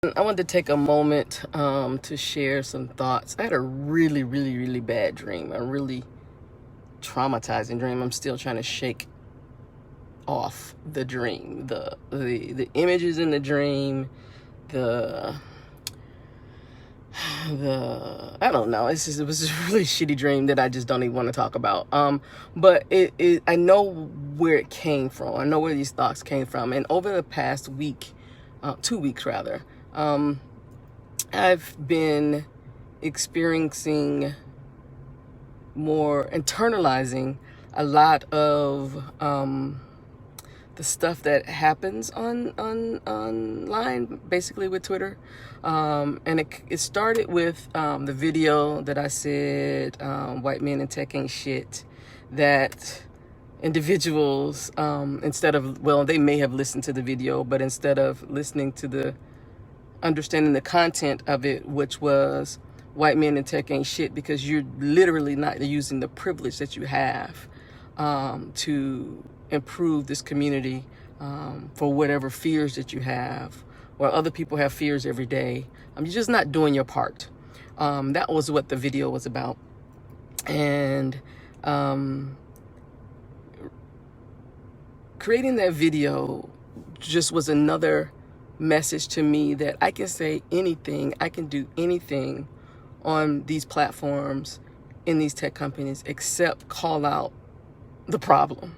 I wanted to take a moment to share some thoughts. I had a really bad dream, a really traumatizing dream. I'm still trying to shake off the dream, the images in the dream, the I don't know. It was just a really shitty dream that I just don't even want to talk about. But I know where it came from. I know where these thoughts came from, and over the past week, 2 weeks rather. I've been experiencing internalizing a lot of the stuff that happens online, basically with Twitter. And it started with the video that I said, white men in tech ain't shit, that individuals, they may have listened to the video, but instead of listening to understanding the content of it, which was white men in tech ain't shit because you're literally not using the privilege that you have to improve this community for whatever fears that you have, or other people have fears every day. You're just not doing your part. That was what the video was about. And creating that video just was another message to me that I can say anything, I can do anything on these platforms in these tech companies except call out the problem.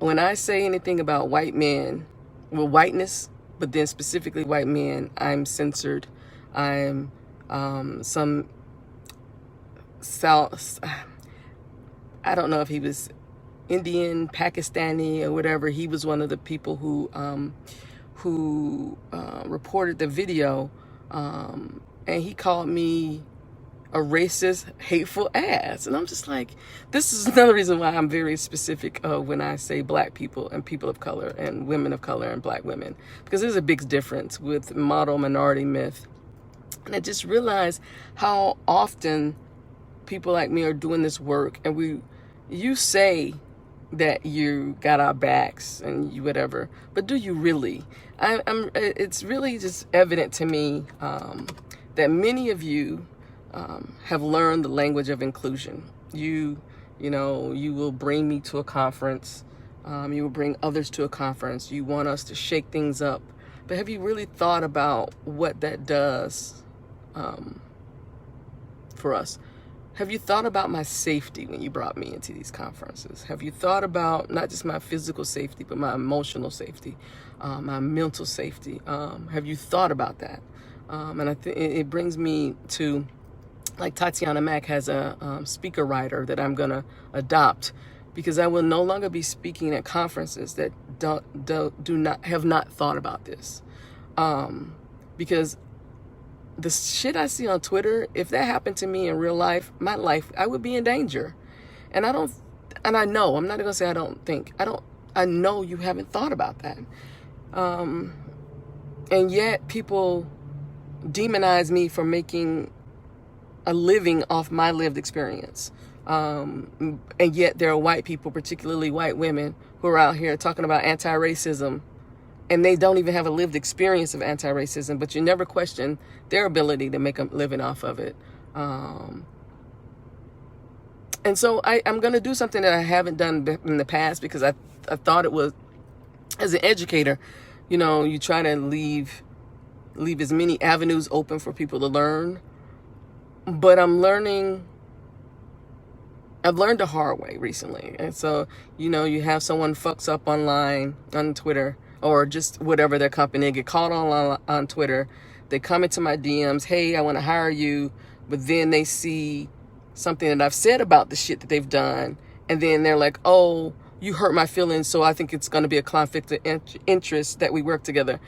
When I say anything about white men, well, whiteness, but then specifically white men, I'm censored. I'm some South, I don't know if he was Indian, Pakistani, or whatever. He was one of the people who reported the video, and he called me a racist, hateful ass. And I'm just like, this is another reason why I'm very specific when I say black people and people of color and women of color and black women, because there's a big difference with model minority myth. And I just realized how often people like me are doing this work, and you say that you got our backs and you whatever, but do you really? It's really just evident to me that many of you have learned the language of inclusion. You will bring me to a conference. You will bring others to a conference. You want us to shake things up, but have you really thought about what that does for us? Have you thought about my safety when you brought me into these conferences? Have you thought about not just my physical safety, but my emotional safety, my mental safety? Have you thought about that? And I think it brings me to, like, Tatiana Mack has a speaker writer that I'm gonna adopt, because I will no longer be speaking at conferences that have not thought about this, because the shit I see on Twitter, if that happened to me in real life, I would be in danger. And I know, I'm not gonna say I know you haven't thought about that. And yet people demonize me for making a living off my lived experience. And yet there are white people, particularly white women, who are out here talking about anti-racism, and they don't even have a lived experience of anti-racism, but you never question their ability to make a living off of it. And so I'm going to do something that I haven't done in the past, because I thought it was, as an educator, you try to leave as many avenues open for people to learn. But I've learned the hard way recently. And so, you have someone fucks up online on Twitter, or just whatever their company, they get caught on Twitter. They come into my DMs, hey, I want to hire you. But then they see something that I've said about the shit that they've done. And then they're like, oh, you hurt my feelings, so I think it's going to be a conflict of interest that we work together.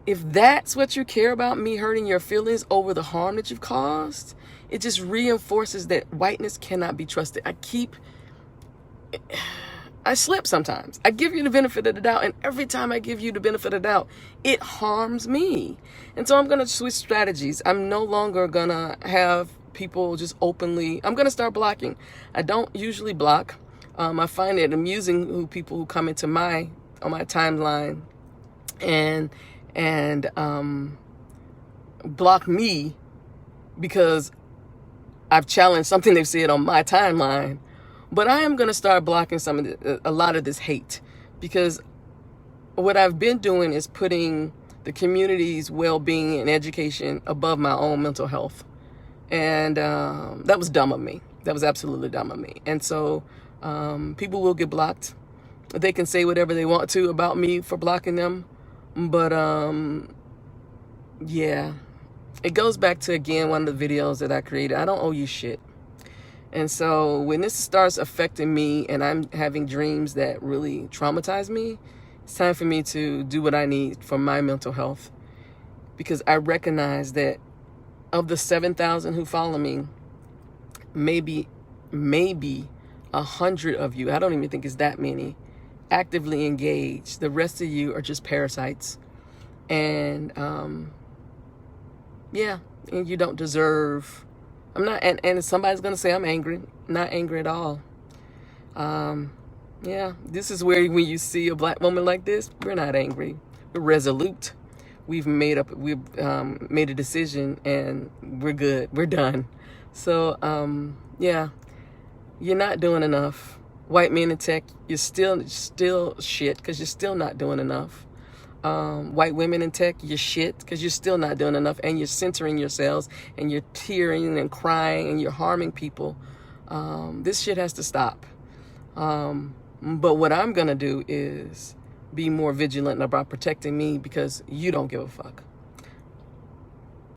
If that's what you care about, me hurting your feelings over the harm that you've caused, it just reinforces that whiteness cannot be trusted. I slip sometimes. I give you the benefit of the doubt, and every time I give you the benefit of the doubt, it harms me. And so I'm going to switch strategies. I'm no longer going to have people just openly, I'm going to start blocking. I don't usually block. I find it amusing people who come into on my timeline and block me because I've challenged something they've said on my timeline. But I am going to start blocking a lot of this hate, because what I've been doing is putting the community's well-being and education above my own mental health. And that was dumb of me. That was absolutely dumb of me. And so people will get blocked. They can say whatever they want to about me for blocking them. But yeah, it goes back to, again, one of the videos that I created. I don't owe you shit. And so when this starts affecting me and I'm having dreams that really traumatize me, it's time for me to do what I need for my mental health. Because I recognize that of the 7,000 who follow me, maybe 100 of you, I don't even think it's that many, actively engaged. The rest of you are just parasites. And yeah, and you don't deserve. I'm not, and somebody's gonna say I'm angry. Not angry at all. Yeah, this is where when you see a black woman like this, we're not angry. We're resolute. We've made a decision, and we're good. We're done. So yeah, you're not doing enough. White men in tech, you're still shit, because you're still not doing enough. White women in tech, you're shit, because you're still not doing enough, and you're censoring yourselves, and you're tearing and crying, and you're harming people. This shit has to stop. But what I'm gonna do is be more vigilant about protecting me, because you don't give a fuck.